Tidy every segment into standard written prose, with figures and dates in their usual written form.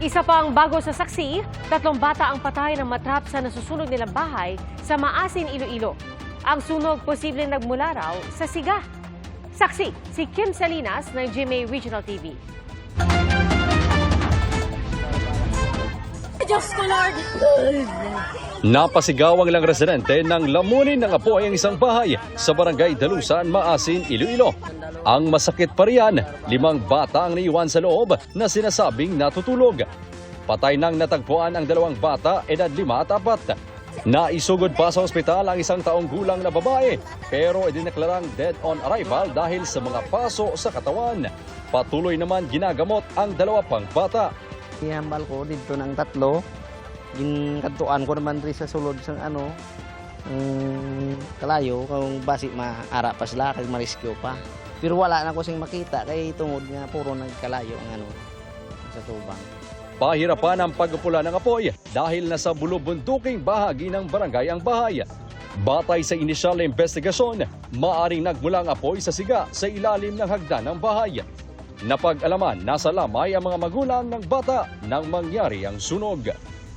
Isa pang bago sa saksi, 3 bata ang patay ng matrap sa nasusunog nilang bahay sa Maasin, Iloilo. Ang sunog posibleng nagmula raw sa siga. Saksi, si Kim Salinas ng GMA Regional TV. Diyos ko, Lord! Napasigaw ang ilang residente nang lamunin ng apoy ang isang bahay sa barangay Dalusan, Maasin, Iloilo. Ang masakit pa riyan, 5 bata ang naiwan sa loob na sinasabing natutulog. Patay nang natagpuan ang 2 bata, edad 5 at 4. Naisugod pa sa ospital ang 1 taong gulang na babae pero idineklarang dead on arrival dahil sa mga paso sa katawan. Patuloy naman ginagamot ang 2 pang bata. Ihambal ko dito ng 3. Ginkantuan ko naman rin sa sulod ng kalayo kung basi maara pa sila kay ma-rescue pa. Pero wala na ko sing makita kay tungod nga puro nagkalayo ang sa tubang. Pahirapan ang pagpula ng apoy dahil nasa bulubunduking bahagi ng barangay ang bahay. Batay sa inisyal na investigasyon, maaring nagmula ang apoy sa siga sa ilalim ng hagdan ng bahay. Napag-alaman, nasa lamay ang mga magulang ng bata nang mangyari ang sunog.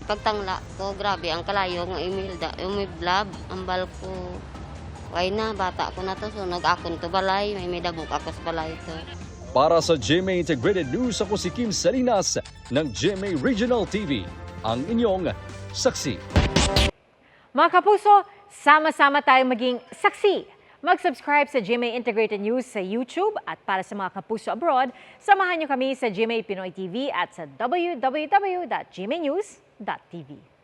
Pagtangla ko, grabe ang kalayo ng umiblab, ang balko. Kaya na, bata ko na to, sunog akon to balay, may dabok ako sa balay to. Para sa GMA Integrated News, ako si Kim Salinas ng GMA Regional TV, ang inyong saksi. Mga kapuso, sama-sama tayong maging saksi. Mag-subscribe sa GMA Integrated News sa YouTube at para sa mga kapuso abroad, samahan niyo kami sa GMA Pinoy TV at sa www.gmanews.tv.